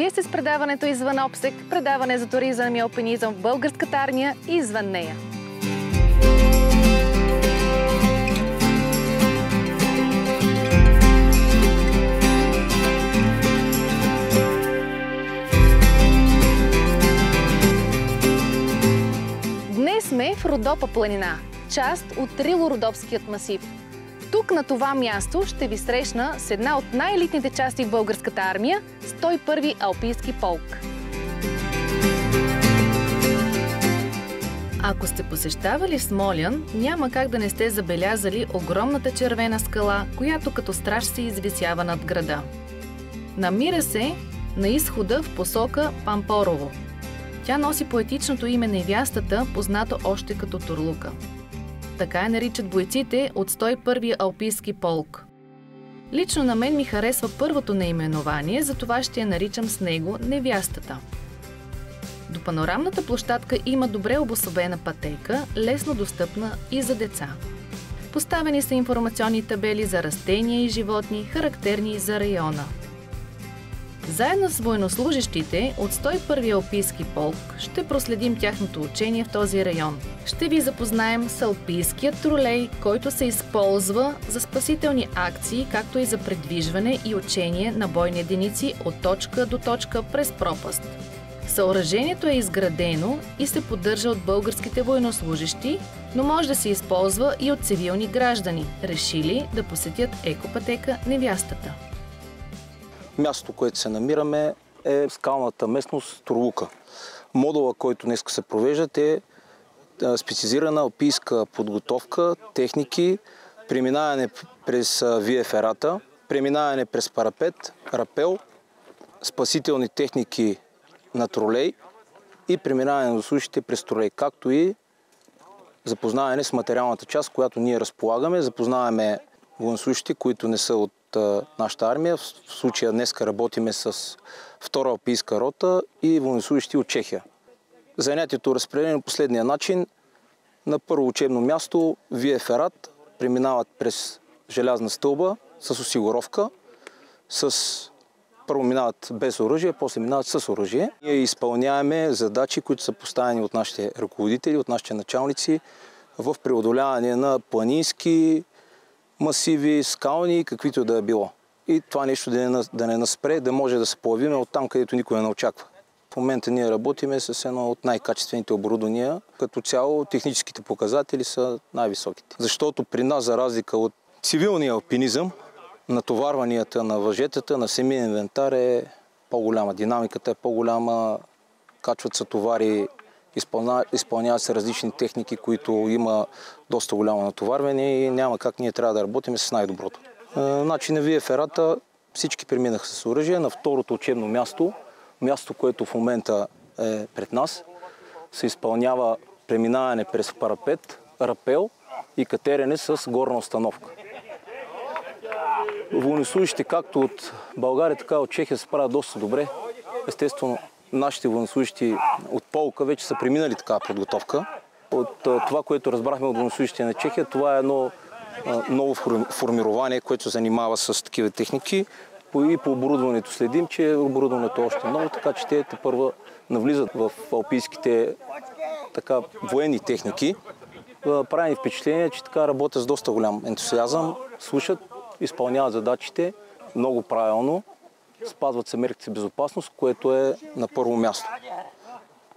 Вие сте с предаването Извън обсек, предаване за туризъм и алпинизъм в българската армия и извън нея. Днес сме в Родопа планина, част от Рило-Родопският масив. Тук на това място ще ви срещна с една от най-елитните части в българската армия – 101-ви алпийски полк. Ако сте посещавали Смолян, няма как да не сте забелязали огромната червена скала, която като страж се извисява над града. Намира се на изхода в посока Пампорово. Тя носи поетичното име невястата, познато още като Турлука. Така я наричат бойците от 101-ви алпийски полк. Лично на мен ми харесва първото наименование, затова ще я наричам с него невястата. До панорамната площадка има добре обособена пътека, лесно достъпна и за деца. Поставени са информационни табели за растения и животни, характерни за района. Заедно с военнослужещите от 101-ви алпийски полк ще проследим тяхното учение в този район. Ще ви запознаем с алпийският тролей, който се използва за спасителни акции, както и за придвижване и учение на бойни единици от точка до точка през пропаст. Съоръжението е изградено и се поддържа от българските военнослужещи, но може да се използва и от цивилни граждани, решили да посетят екопътека Невястата. Мястото, което се намираме, е скалната местност Турлука. Модула, който днес се провежда, е специализирана алпийска подготовка, техники, преминаване през Вие Ферата, преминаване през парапет, рапел, спасителни техники на тролей и преминаване на военнослужещите през тролей, както и запознаване с материалната част, която ние разполагаме. Запознаваме военнослужещите, които не са от нашата армия. В случая днес работиме с втора алпийска рота и военнослужещи от Чехия. Занятието е разпределено последния начин. На първо учебно място Вие Ферат преминават през желязна стълба с осигуровка. Първо минават без оръжие, после минават с оръжие. Ние изпълняваме задачи, които са поставени от нашите ръководители, от нашите началници в преодоляване на планински масиви, скални, каквито да е било. И това нещо да не наспре, да може да се появиме от там, където никой не очаква. В момента ние работиме с едно от най-качествените оборудвания. Като цяло техническите показатели са най-високите. Защото при нас, за разлика от цивилния алпинизъм, натоварванията на въжетата, на самия инвентар е по-голяма. Динамиката е по-голяма, качват се товари, изпълняват се различни техники, които има доста голямо натоварване и няма как ние трябва да работим с най-доброто. Значи на Вие Ферата всички преминаха с оръжие. На второто учебно място, което в момента е пред нас, се изпълнява преминаване през парапет, рапел и катерене с горна установка. Военнослужащите както от България, така и от Чехия се справят доста добре. Естествено, нашите военнослужащи от полка вече са преминали такава подготовка. От това, което разбрахме от военнослужащите на Чехия, това е едно ново формирование, което се занимава с такива техники. И по оборудването следим, че оборудването е още много, така че те първа навлизат в алпийските военни техники. Прави впечатление, че така работят с доста голям ентусиазъм, слушат, изпълняват задачите много правилно, спазват се мерките за безопасност, което е на първо място.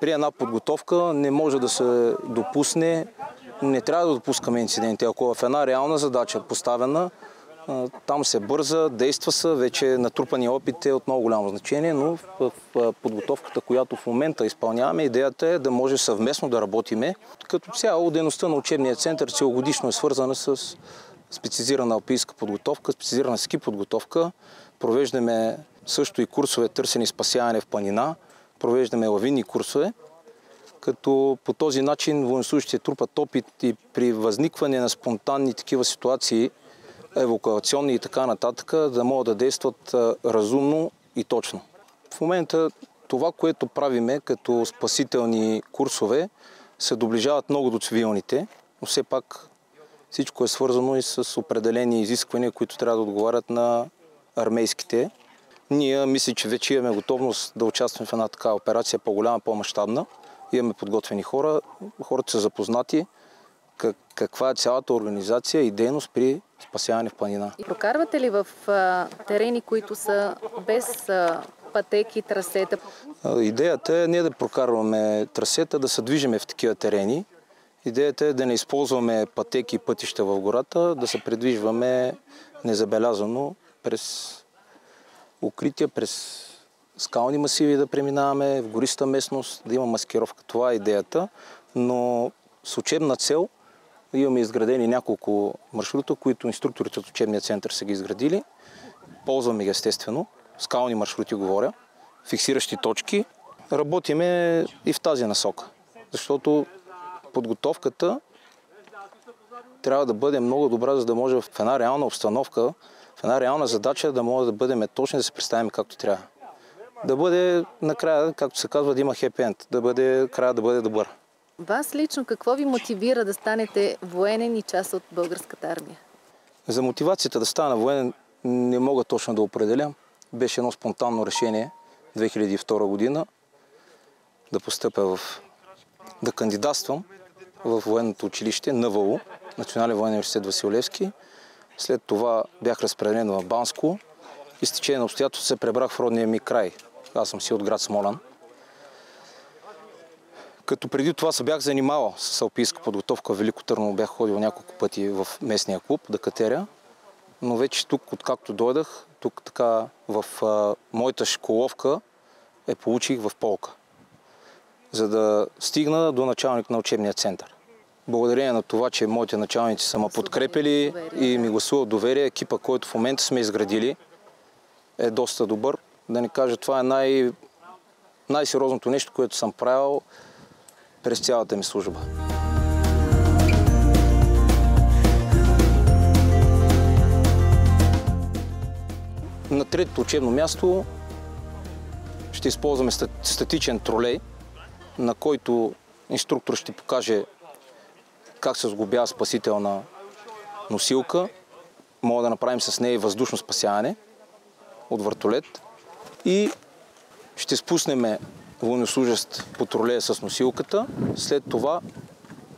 При една подготовка не може да се допусне, не трябва да допускаме инциденти. Ако в една реална задача поставена, там се бърза, действа се, вече натрупания опит е от много голямо значение, но в подготовката, която в момента изпълняваме, идеята е да може съвместно да работиме. Като цяло дейността на учебния център целогодишно е свързана с специализирана алпийска подготовка, специализирана ски подготовка. Провеждаме също и курсове търсене и спасяване в планина, провеждаме лавинни курсове, като по този начин военнослужащите трупат опит и при възникване на спонтанни такива ситуации, евакуационни и така нататък, да могат да действат разумно и точно. В момента това, което правиме като спасителни курсове, се доближават много до цивилните, но все пак всичко е свързано и с определени изисквания, които трябва да отговарят на армейските. Ние мисля, че вече имаме готовност да участваме в една такава операция по-голяма, по-мащабна. Имаме подготвени хора, хората са запознати каква е цялата организация и дейност при спасяване в планина. Прокарвате ли в терени, които са без пътеки, трасета? Идеята е ние да прокарваме трасета, да се движиме в такива терени. Идеята е да не използваме пътеки и пътища в гората, да се придвижваме незабелязано през укрития, през скални масиви да преминаваме, в гориста местност, да има маскировка. Това е идеята, но с учебна цел имаме изградени няколко маршрута, които инструкторите от учебния център са ги изградили. Ползваме ги естествено, скални маршрути говоря, фиксиращи точки. Работиме и в тази насока, защото подготовката трябва да бъде много добра, за да може в една реална обстановка, в една реална задача да може да бъдем точни, да се представим както трябва. Да бъде накрая, както се казва, да има хепи енд, края да бъде добър. Вас лично какво ви мотивира да станете военен и част от българската армия? За мотивацията да стана военен не мога точно да определям. Беше едно спонтанно решение 2002 година да постъпя да кандидатствам в военното училище НВУ, Национален военен университет Васил Левски. След това бях разпределен в Банско и с течение на обстоятелството се пребрах в родния ми край. Аз съм си от град Смолян. Като преди това се бях занимавал с алпийска подготовка в Велико Търново, бях ходил няколко пъти в местния клуб да катеря, но вече тук, откакто дойдах, тук така в моята школовка получих в полка, за да стигна до началник на учебния център. Благодарение на това, че моите началници са ме подкрепили и ми гласуват доверие, екипа, който в момента сме изградили, е доста добър. Да не кажа, това е най-сериозното нещо, което съм правил през цялата ми служба. На третото учебно място ще използваме статичен тролей, на който инструктор ще покаже как се сглобява спасителна носилка. Мога да направим с нея и въздушно спасяване от вертолет. И ще спуснем военнослужащ по тролея с носилката. След това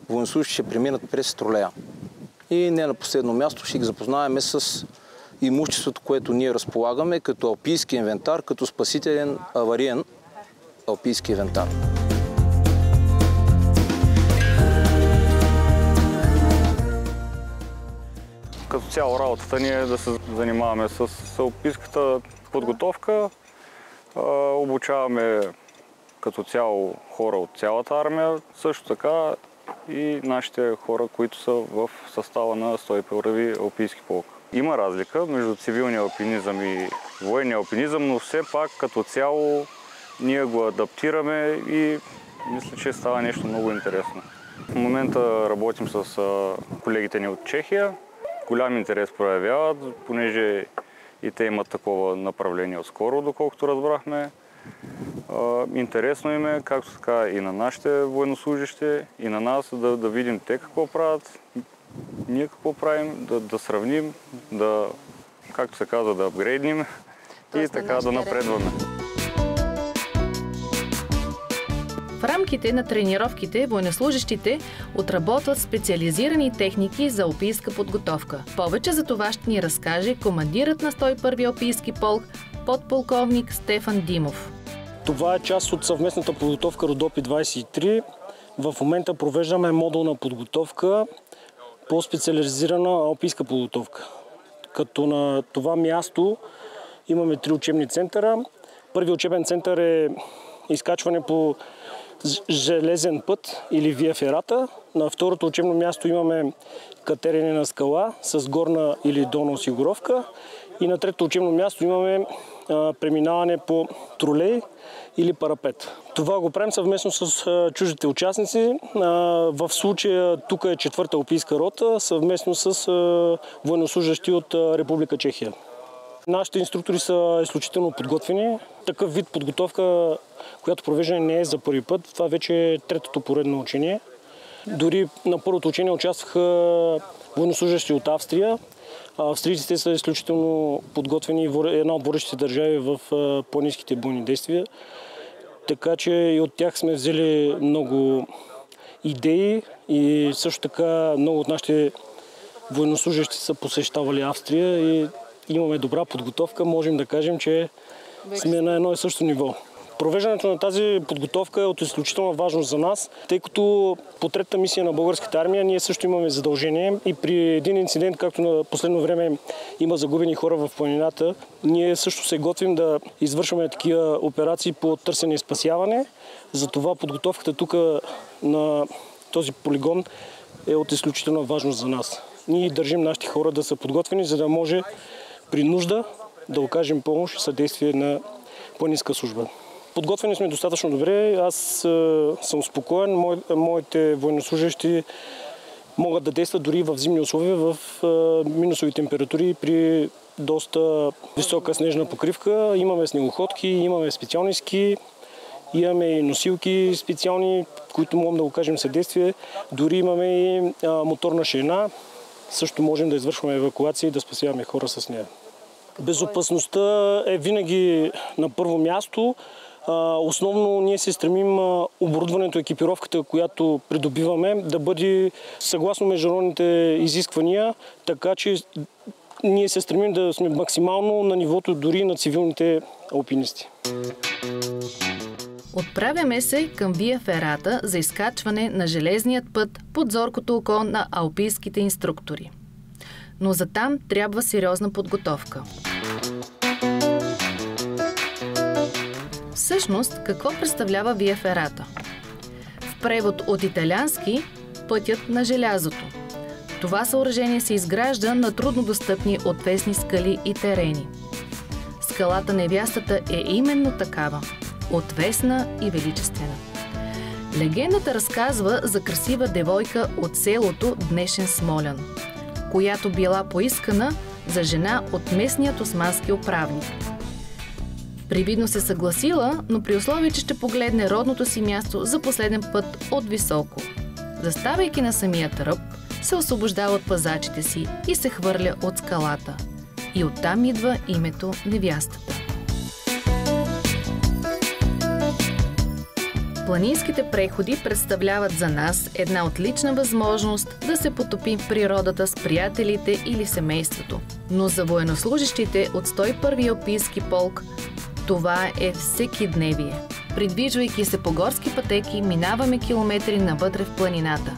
военнослужащи ще преминат през тролея. И не на последно място ще ги запознаваме с имуществото, което ние разполагаме като алпийски инвентар, като спасителен авариен алпийски инвентар. Като цяло работата ни е да се занимаваме с алпийската подготовка. Обучаваме като цяло хора от цялата армия, също така и нашите хора, които са в състава на 101-ви алпийски полк. Има разлика между цивилния алпинизъм и военния алпинизъм, но все пак като цяло ние го адаптираме и мисля, че става нещо много интересно. В момента работим с колегите ни от Чехия. Голям интерес проявяват, понеже и те имат такова направление отскоро, доколкото разбрахме. Интересно им е, както така и на нашите военнослужащи, и на нас, да видим те какво правят, ние какво правим, да сравним, както се казва, да апгрейдним и така да напредваме. В рамките на тренировките военнослужащите отработват специализирани техники за алпийска подготовка. Повече за това ще ни разкаже командирът на 101-ви алпийски полк, подполковник Стефан Димов. Това е част от съвместната подготовка Родопи 23. В момента провеждаме модулна подготовка по специализирана алпийска подготовка. Като на това място имаме 3 учебни центъра. Първият учебен център е изкачване по железен път или вия ферата. На второто учебно място имаме катерене на скала с горна или долна осигуровка. И на третото учебно място имаме преминаване по тролей или парапет. Това го правим съвместно с чуждите участници. В случая тук е 4-та алпийска рота, съвместно с военнослужащи от Република Чехия. Нашите инструктори са изключително подготвени. Такъв вид подготовка, която провеждане не е за първи път. Това вече е третото поредно учение. Дори на първото учение участваха военнослужащи от Австрия. Австрийците са изключително подготвени, една от водещите държави в планинските бойни действия. Така че и от тях сме взели много идеи и също така много от нашите военнослужащи са посещавали Австрия и имаме добра подготовка. Можем да кажем, че сме на едно и също ниво. Провеждането на тази подготовка е от изключителна важност за нас, тъй като по третата мисия на българската армия ние също имаме задължение и при един инцидент, както на последно време има загубени хора в планината, ние също се готвим да извършваме такива операции по търсене и спасяване. Затова подготовката тук на този полигон е от изключителна важност за нас. Ние държим нашите хора да са подготвени, за да може при нужда да окажем помощ и съдействие на планинска служба. Подготвени сме достатъчно добре. Аз съм спокоен. Моите военнослужащи могат да действат дори в зимни условия, в минусови температури при доста висока снежна покривка. Имаме снегоходки, имаме специални ски, имаме и носилки специални, които можем да окажем съдействие. Дори имаме и моторна шейна. Също можем да извършваме евакуация и да спасяваме хора с нея. Безопасността е винаги на първо място. Основно ние се стремим оборудването, екипировката, която придобиваме, да бъде съгласно международните изисквания, така че ние се стремим да сме максимално на нивото дори на цивилните алпинисти. Отправяме се към Вия Ферата за изкачване на железният път под зоркото око на алпийските инструктори. Но за там трябва сериозна подготовка. Всъщност, какво представлява Вия Ферата? В превод от италиански пътят на желязото. Това съоръжение се изгражда на труднодостъпни отвесни скали и терени. Скалата Невястата е именно такава – отвесна и величествена. Легендата разказва за красива девойка от селото днешен Смолян, която била поискана за жена от местният османски управник. Привидно се съгласила, но при условие, че ще погледне родното си място за последен път от високо. Заставайки на самия ръб, се освобождава от пазачите си и се хвърля от скалата. И оттам идва името Невястата. Планинските преходи представляват за нас една отлична възможност да се потопим в природата с приятелите или семейството. Но за военнослужащите от 101-и алпийски полк това е всекидневие. Придвижвайки се по горски пътеки, минаваме километри навътре в планината.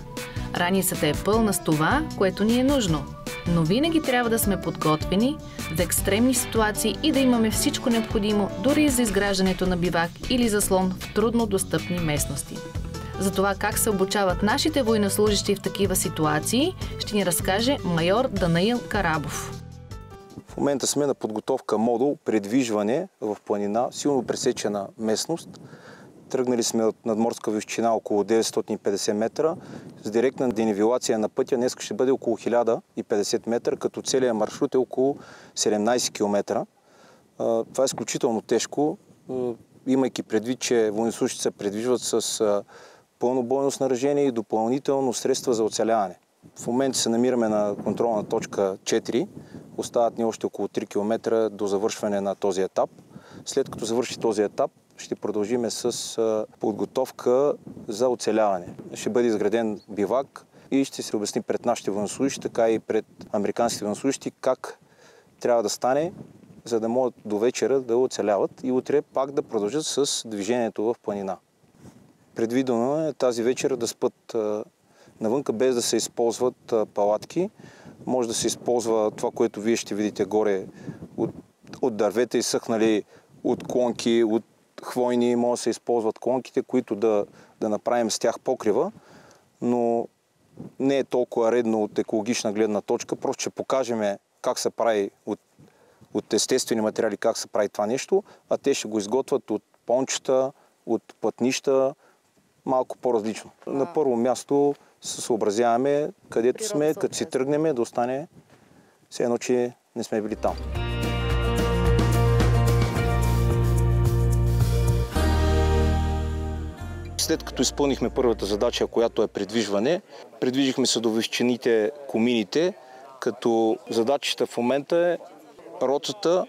Раницата е пълна с това, което ни е нужно. Но винаги трябва да сме подготвени за екстремни ситуации и да имаме всичко необходимо, дори за изграждането на бивак или заслон в трудно достъпни местности. За това как се обучават нашите военнослужащи в такива ситуации, ще ни разкаже майор Данаил Карабов. В момента сме на подготовка модул предвижване в планина, силно пресечена местност. Тръгнали сме от надморска височина около 950 метра. С директна денивелация на пътя днес ще бъде около 1050 метра, като целият маршрут е около 17 км. Това е изключително тежко, имайки предвид, че военнослужащите се предвижват с пълно бойно снаряжение и допълнително средства за оцеляване. В момента се намираме на контролна точка 4. Остават ни още около 3 км до завършване на този етап. След като завърши този етап, ще продължим с подготовка за оцеляване. Ще бъде изграден бивак и ще се обясни пред нашите военнослужащи, така и пред американските военнослужащи как трябва да стане, за да могат до вечера да оцеляват и утре пак да продължат с движението в планина. Предвидено е тази вечер да спят навънка, без да се използват палатки. Може да се използва това, което вие ще видите горе от дървета, изсъхнали от клонки, от хвойни. Може да се използват клонките, които да направим с тях покрива, но не е толкова редно от екологична гледна точка. Просто ще покажем как се прави от естествени материали, как се прави това нещо, а те ще го изготвят от пончета, от плътнища, малко по-различно. На първо място се съобразяваме където сме, като си тръгнем, да остане все едно, че не сме били там. След като изпълнихме първата задача, която е придвижване, придвижихме се до височините Комините, Като задачата в момента е ротата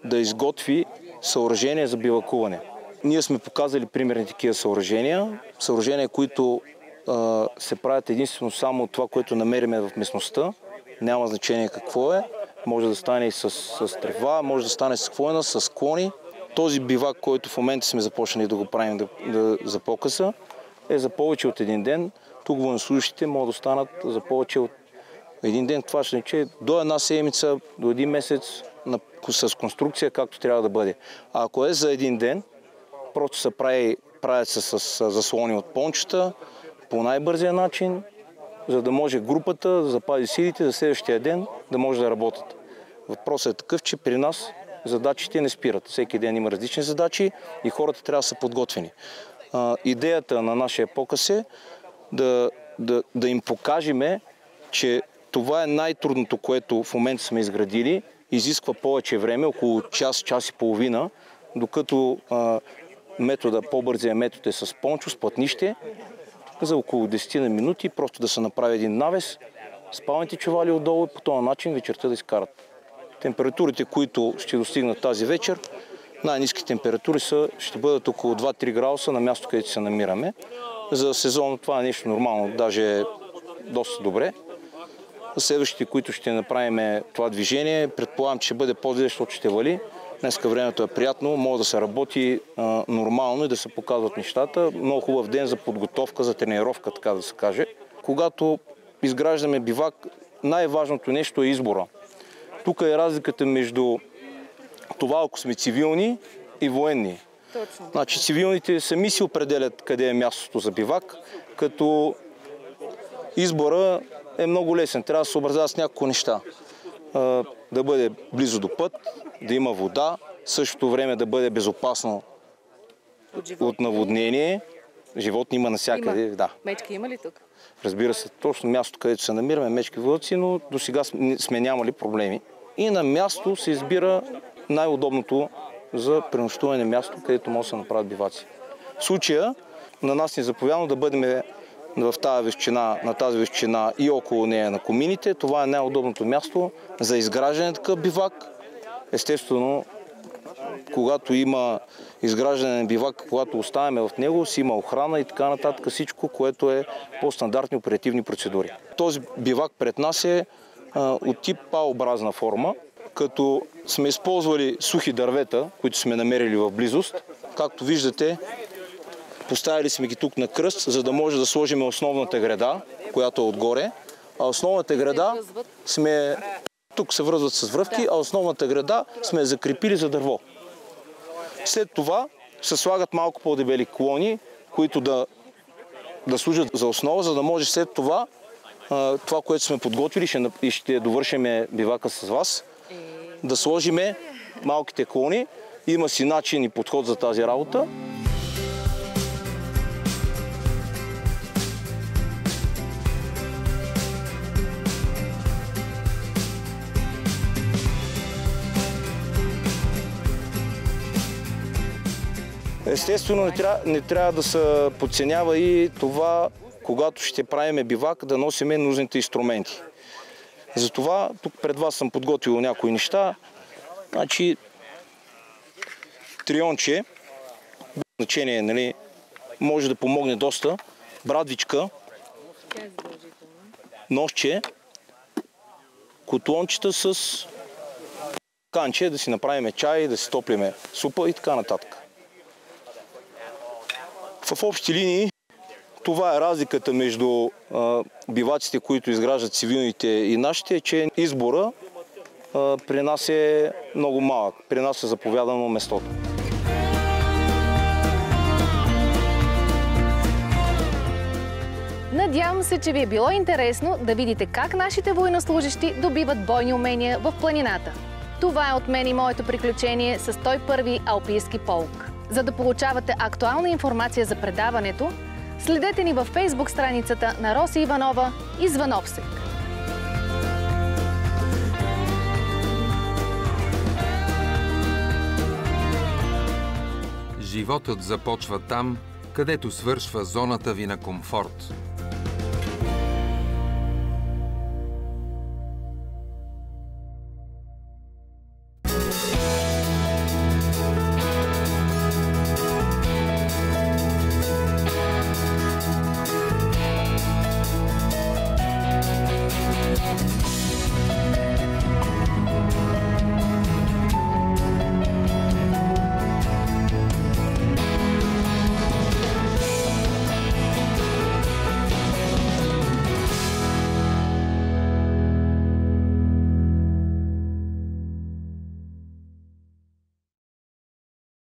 да изготви съоръжение за бивакуване. Ние сме показали примерни такива съоръжения, които се правят единствено само от това, което намериме в местността. Няма значение какво е. Може да стане и с трева, може да стане с хвойна, с склони. Този бивак, който в момента сме започнали да го правим за покъса, е за повече от един ден. Тук военнослужащите могат да останат за повече от един ден. Това ще рече до една седмица, до един месец с конструкция, както трябва да бъде. А ако е за един ден, просто се правят с заслони от пончета по най-бързия начин, за да може групата да запази силите за следващия ден да може да работят. Въпросът е такъв, че при нас задачите не спират. Всеки ден има различни задачи и хората трябва да са подготвени. Идеята на нашия показ е да им покажем, че това е най-трудното, което в момента сме изградили. Изисква повече време, около час и половина, докато по-бързия метод е с пончо, с плътнище, за около 10 на минути, просто да се направи един навес, спалните чували отдолу и по този начин вечерта да изкарат. Температурите, които ще достигнат тази вечер, най-ниски температури ще бъдат около 2-3 градуса на място, където се намираме. За сезон това е нещо нормално, даже доста добре. Следващите, които ще направим това движение, предполагам, че ще бъде по-зле, защото ще вали. Днеска времето е приятно, може да се работи нормално и да се показват нещата. Много хубав ден за подготовка, за тренировка, така да се каже. Когато изграждаме бивак, най-важното нещо е избора. Тук е разликата между това, ако сме цивилни и военни. Точно. Значи цивилните сами си определят къде е мястото за бивак, като избора е много лесен. Трябва да се съобразява с няколко неща. Да бъде близо до път, да има вода, в същото време да бъде безопасно от наводнение. Животни има навсякъде. Да. Мечки има ли тук? Разбира се, точно място, където се намираме, мечки вълци, но до сега сме нямали проблеми. И на място се избира най-удобното за пренощуване място, където може да се направят биваци. В случая на нас ни е заповядано да бъдем в на тази височина и около нея на комините. Това е най-удобното място за изграждане на такъв бивак. Естествено, когато има изграждане на бивак, когато оставяме в него, си има охрана и така нататък, всичко, което е по стандартни оперативни процедури. Този бивак пред нас е от тип П-образна форма, като сме използвали сухи дървета, които сме намерили в близост. Както виждате, поставили сме ги тук на кръст, за да може да сложим основната града, която е отгоре. А основната града тук се връзват с връвки, а основната града сме закрепили за дърво. След това се слагат малко по-дебели клони, които да служат за основа, за да може след това, което сме подготвили и ще довършим бивака с вас, да сложиме малките клони. Има си начин и подход за тази работа. Естествено, не трябва да се подценява и това, когато ще правим бивак, да носиме нужните инструменти. Затова тук пред вас съм подготвил някои неща. Значи, трионче, значение, нали, може да помогне доста. Брадвичка, ножче, котлончета с канче, да си направим чай, да си топлиме супа и така нататък. В общи линии това е разликата между биваците, които изграждат цивилните и нашите, че избора при нас е много малък. При нас е заповядано местото. Надявам се, че ви е било интересно да видите как нашите военнослужещи добиват бойни умения в планината. Това е от мен и моето приключение с 101-ви Алпийски полк. За да получавате актуална информация за предаването, следете ни във Facebook страницата на Роси Иванова „Извън обсек“. Животът започва там, където свършва зоната ви на комфорт.